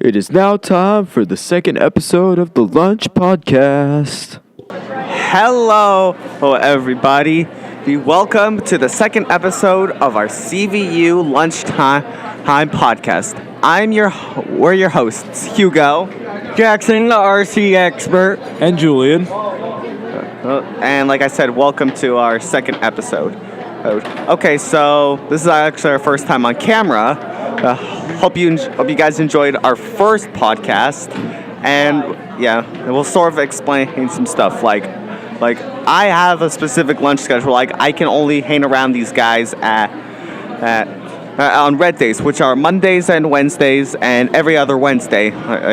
It is now time for the second episode of the Lunch Podcast. Hello, everybody. Welcome to the second episode of our CVU Lunchtime Podcast. We're your hosts, Hugo, Jackson, the RC expert, And Julian. and like I said, welcome to our second episode. Okay, so this is actually our first time on camera. Hope you guys enjoyed our first podcast, and we'll sort of explain some stuff like I have a specific lunch schedule. Like I can only hang around these guys on red days, which are Mondays and Wednesdays, and every other Wednesday.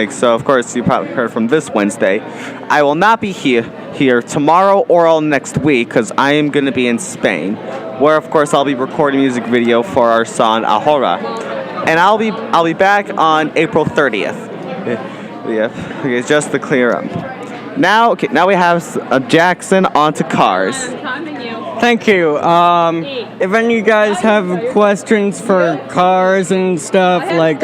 So, of course, you probably heard from this Wednesday. I will not be here tomorrow or next week because I am going to be in Spain, where, of course, I'll be recording a music video for our song Ahora, and I'll be back on April 30th. Okay, just to clear up. Now we have Jackson onto cars. Thank you. If any of you guys have questions for cars and stuff, like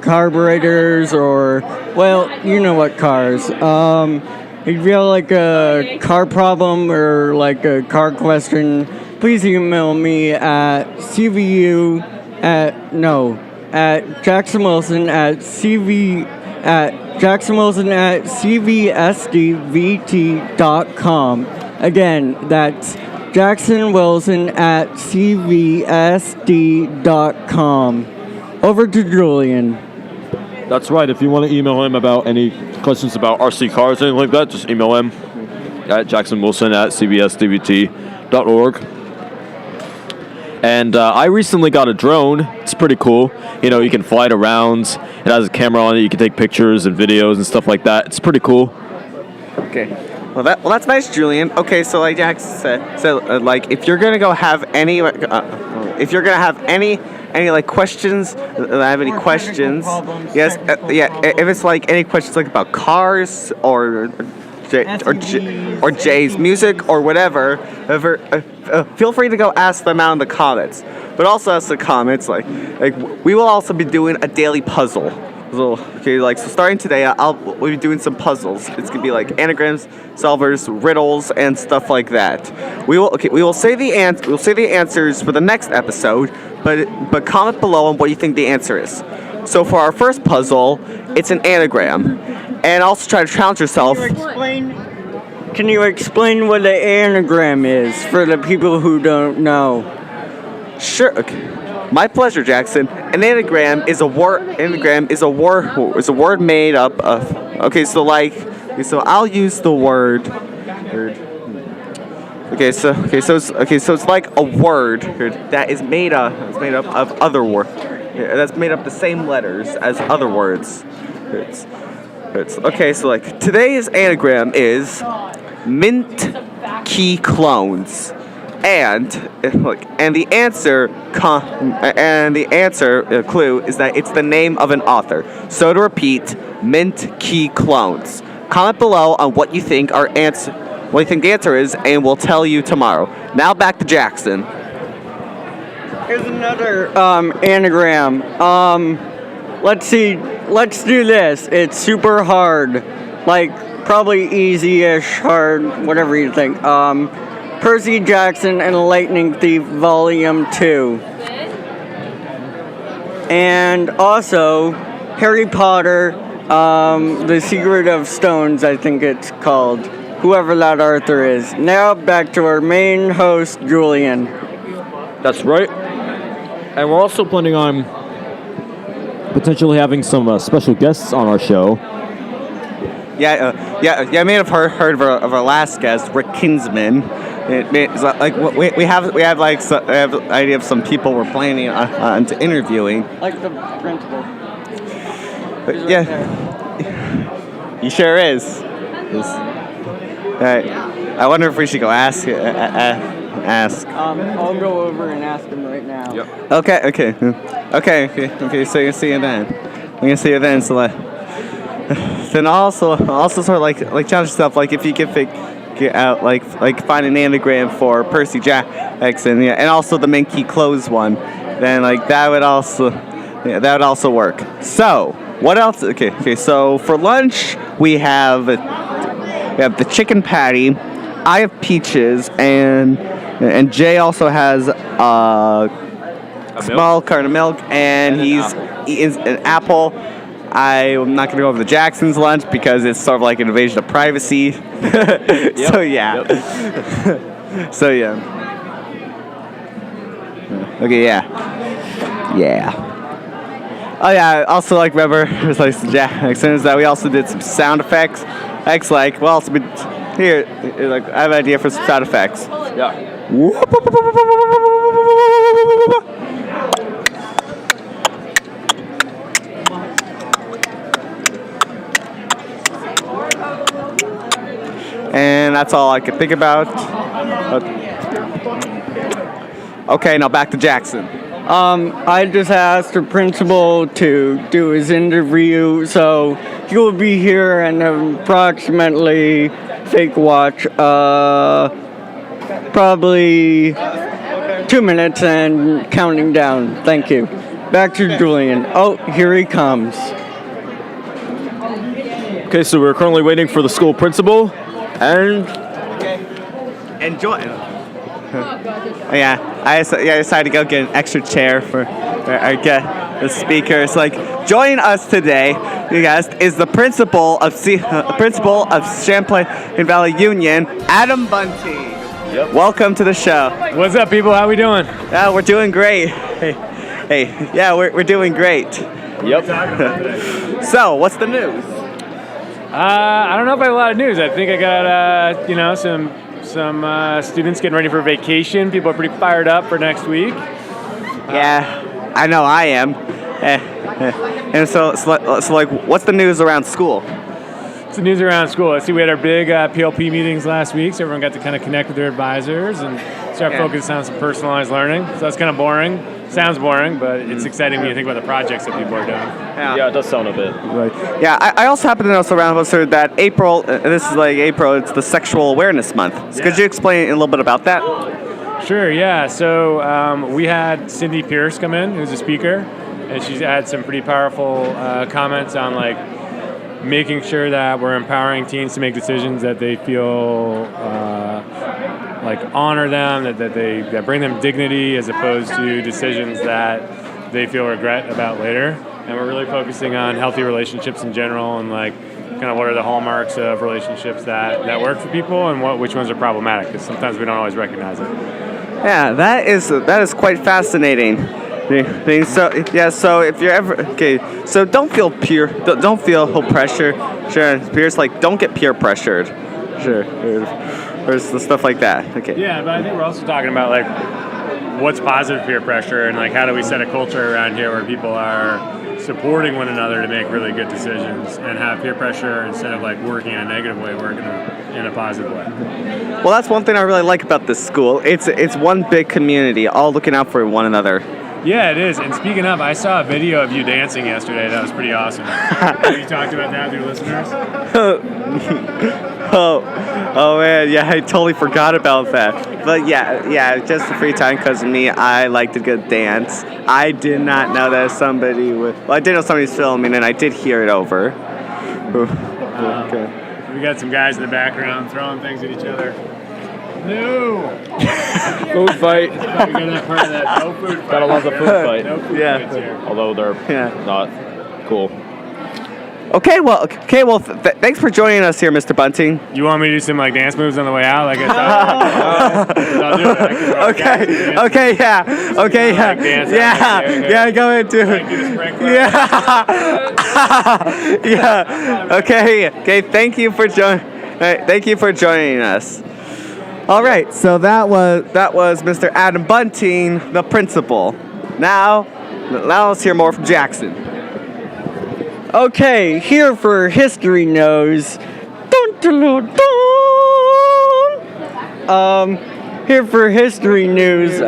carburetors or, well, you know what cars. If you have like a car problem or like a car question, please email me at jacksonwilson@cvsdvt.com. Again, that's jacksonwilson@cvsd.com. Over to Julian. That's right. If you want to email him about any questions about RC cars or anything like that, just email him at jacksonwilson@cvsdvt.org. And I recently got a drone. It's pretty cool. You know, you can fly it around. It has a camera on it. You can take pictures and videos and stuff like that. It's pretty cool. Okay. Well, that's nice, Julian. Okay, so like Jack said, like if you're gonna have any like questions, yes, if it's like any questions like about cars or Jay's music or whatever, feel free to go ask them out in the comments. But also ask the comments, like we will also be doing a daily puzzle. So starting today, we'll be doing some puzzles. It's gonna be like anagrams, solvers, riddles, and stuff like that. We will say the answers for the next episode, but comment below on what you think the answer is. So for our first puzzle, it's an anagram, and also try to challenge yourself. Can you explain what an anagram is for the people who don't know? Sure. Okay. My pleasure, Jackson. An anagram is a word. Is a word made up of. So I'll use the word. So it's like a word that is made up of other words. That's made up the same letters as other words. So like today's anagram is mint key clones. And the answer clue is that it's the name of an author. So to repeat, mint key clones. Comment below on what you think the answer is, and we'll tell you tomorrow. Now back to Jackson. Here's another anagram. Let's see. Let's do this. It's super hard, like probably easy-ish, hard, whatever you think. Percy Jackson and the Lightning Thief, Volume 2. And also, Harry Potter, The Secret of Stones, I think it's called. Whoever that Arthur is. Now back to our main host, Julian. That's right. And we're also planning on potentially having some special guests on our show. You may have heard of our last guest, Rick Kinsman. It's like we have the idea of some people we're planning on to interviewing. Like the principal. He sure is. I wonder if we should go ask. I'll go over and ask him right now. Yep. Okay. So you see you then. I'm gonna see you then. So then also sort of like challenge yourself. Like if you can get out like find an anagram for Percy Jackson, and also the Minky Clothes one. Then like that would also Yeah, that would also work. So, what else? Okay. So for lunch we have the chicken patty. I have peaches, and Jay also has a small carton of milk, and he's eating an apple. I'm not going to go over the Jackson's lunch because it's sort of like an invasion of privacy. So yeah. Yep. So yeah. Okay, yeah. Oh yeah. Also, like, remember, there's like Jackson's that we also did some sound effects. Like, well, also been here. Like, I have an idea for some sound effects. Yeah. And that's all I could think about. Okay, now back to Jackson. I just asked the principal to do his interview, so he will be here in approximately, fake watch, probably 2 minutes and counting down. Thank you. Back to Julian. Oh, here he comes. Okay, so we're currently waiting for the school principal, and Enjoy. I decided to go get an extra chair for get the speaker. It's like, join us today, you guys, is the principal of Champlain Valley Union, Adam Bunting. Yep. Welcome to the show. What's up, people? How we doing? We're doing great. Hey, yeah, we're doing great. yep. So, what's the news? I don't know if I have a lot of news. I think I got some students getting ready for vacation. People are pretty fired up for next week. Yeah, I know I am. And so like, what's the news around school? It's the news around school. Let's see, we had our big PLP meetings last week, so everyone got to kind of connect with their advisors and start focusing on some personalized learning. So that's kind of boring. Sounds boring, but it's exciting when you think about the projects that people are doing. Yeah, it does sound a bit. Right. Yeah, I also happen to know around us that April, this is like April, it's the Sexual Awareness Month. So could you explain a little bit about that? Sure, yeah. So we had Cindy Pierce come in, who's a speaker, and she's had some pretty powerful comments on like making sure that we're empowering teens to make decisions that they feel like honor them, that bring them dignity, as opposed to decisions that they feel regret about later. And we're really focusing on healthy relationships in general, and like kind of what are the hallmarks of relationships that work for people, and which ones are problematic, because sometimes we don't always recognize it. Yeah, that is quite fascinating. So if you're ever so don't feel peer pressure. Sure, peers, like, don't get peer pressured. Sure, or stuff like that. Okay. Yeah, but I think we're also talking about like what's positive peer pressure, and like how do we set a culture around here where people are supporting one another to make really good decisions, and have peer pressure, instead of like working in a negative way, working in a positive way. Well, that's one thing I really like about this school. It's one big community, all looking out for one another. Yeah, it is. And speaking of, I saw a video of you dancing yesterday. That was pretty awesome. Have you talked about that with your listeners? Oh man, yeah, I totally forgot about that. But yeah, just the free time, because of me, I like to go dance. I did not know that somebody would. Well, I did know somebody's filming, and I did hear it over. Okay. We got some guys in the background throwing things at each other. No! Food fight. We got that part of that. No food fight. Gotta love the food fight. No food Yeah. fights here. Although they're not cool. Okay, well, thanks for joining us here, Mr. Bunting. You want me to do some like dance moves on the way out? Like I thought. I'll do it. Okay, yeah. Yeah, go ahead, do it. Yeah. Okay, thank you for joining us. All right, so that was Mr. Adam Bunting, the principal. Now let's hear more from Jackson. Okay, here for History Knows. Dun, dun, dun, dun. Here for History News. We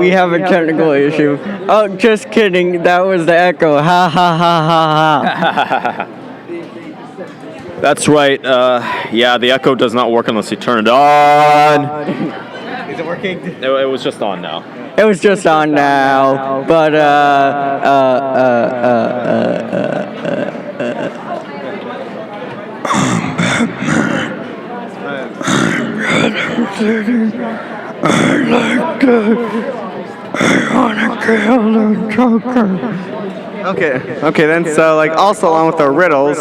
have a technical issue. Oh, just kidding. That was the echo. Ha ha ha ha ha. That's right. Yeah, the echo does not work unless you turn it on. Is it working? It was just on now. It was just on now, but Okay, then so like also along with our riddles,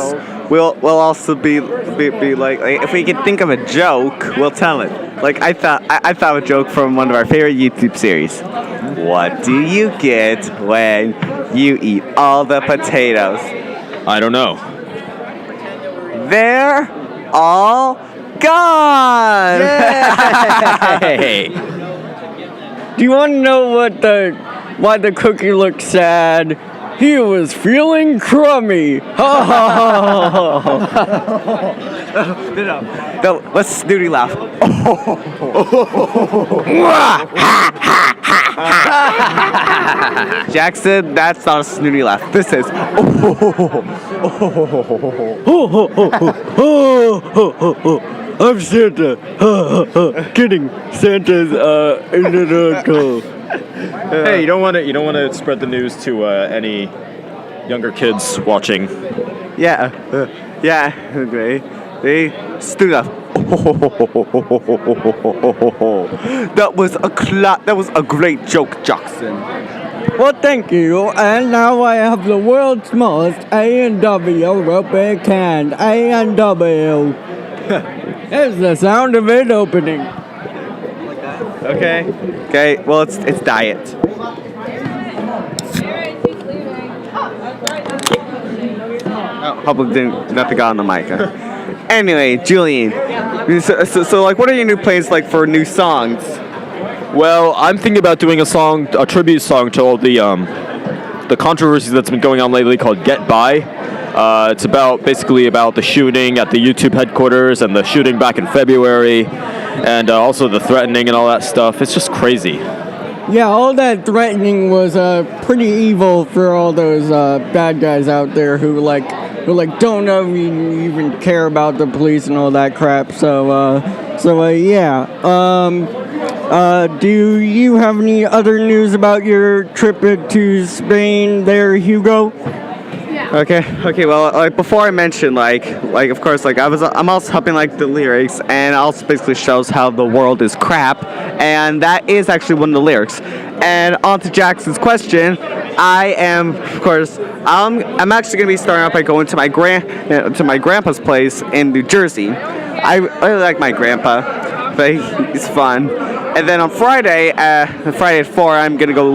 we'll also be like if we can think of a joke, we'll tell it. Like I thought of a joke from one of our favorite YouTube series. What do you get when you eat all the potatoes? I don't know. They're all gone. Hey. do you want to know why the cookie looked sad? He was feeling crummy. No, let's snooty laugh. Jackson, that's not a snooty laugh. This is. I'm Santa. Kidding. Santa's Hey, you don't want to spread the news to any younger kids watching. Yeah. They stood up. That was a great joke, Jackson. Well, thank you. And now I have the world's smallest A&W rubber can. A&W. There's the sound of it opening. Okay. Well, it's diet. Oh, hopefully didn't nothing got on the mic. Anyway, Julian. So like, what are your new plans like for new songs? Well, I'm thinking about doing a tribute song to all the controversies that's been going on lately called Get By. It's basically about the shooting at the YouTube headquarters and the shooting back in February, and also the threatening and all that stuff. It's just crazy. Yeah, all that threatening was pretty evil for all those bad guys out there who don't even care about the police and all that crap. So yeah. Do you have any other news about your trip to Spain there, Hugo? Okay. Well, like before I mentioned, like of course, like I'm also helping like the lyrics, and also basically shows how the world is crap, and that is actually one of the lyrics. And on to Jackson's question, I'm actually gonna be starting off by going to my grandpa's place in New Jersey. I really like my grandpa, but he's fun. And then on Friday at 4, I'm gonna go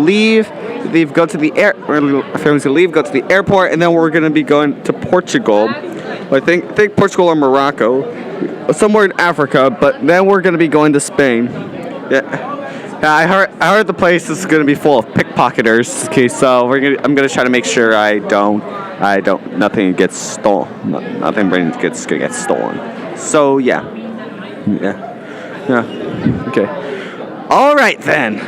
go to the airport, and then we're gonna be going to Portugal. I think Portugal or Morocco, somewhere in Africa. But then we're gonna be going to Spain. Yeah, I heard the place is gonna be full of pickpocketers. Okay, so I'm gonna try to make sure nothing gets stolen. Nothing gonna get stolen. So yeah. Okay. All right then.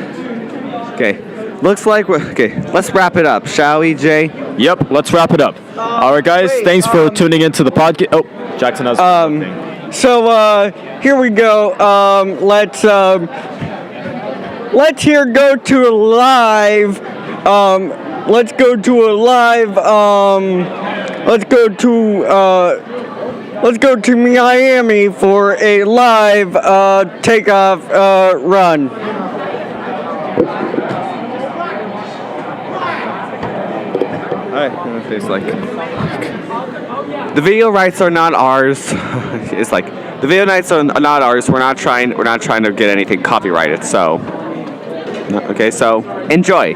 Okay. Looks like let's wrap it up, shall we, Jay? Yep, let's wrap it up. All right, guys, thanks for tuning into the podcast. Oh, Jackson has something. So here we go. Let's go to a live. Let's go to Miami for a live takeoff run. It's like the video rights are not ours. It's like the video rights are not ours. We're not trying to get anything copyrighted. So okay, so enjoy.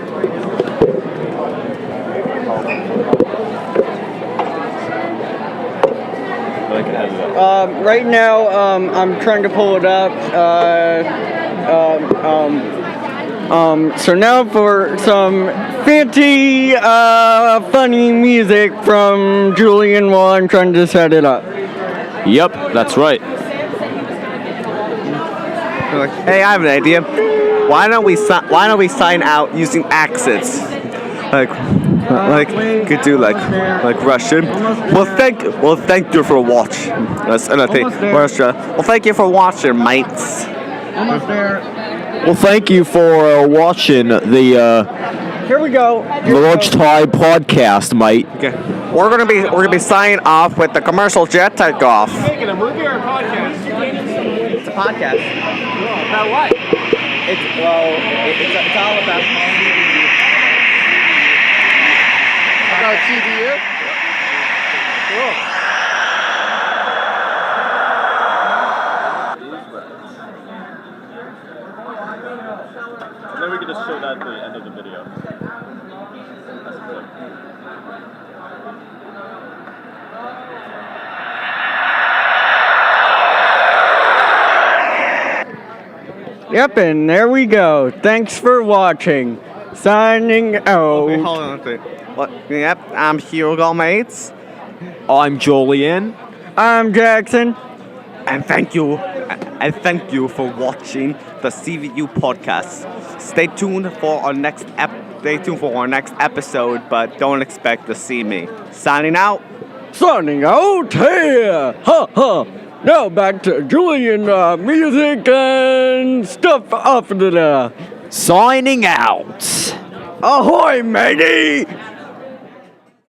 Right now, I'm trying to pull it up. So now for some fancy, funny music from Julian while I'm trying to set it up. Yep, that's right. Hey, I have an idea. Why don't we sign out using accents? Like could do like Russian. Well, thank you for watching. That's another thing. Russia. Well, thank you for watching, mates. Almost there. Well, thank you for watching the Here we go. Lunchtime Podcast, mate. Okay. We're gonna be signing off with the commercial jet takeoff. Making a movie or a podcast? It's a podcast. About what? It's all about CVU? And then we can just show that at the end of the video. Yep, and there we go. Thanks for watching. Signing out. Wait, hold on a second. What? Yep, I'm Hugo, mates. I'm Julian. I'm Jackson. And thank you for watching the CVU podcast. Stay tuned for our next episode, but don't expect to see me. Signing out. Signing out here. Ha ha. Now back to Julian music and stuff after that. Signing out. Ahoy, matey!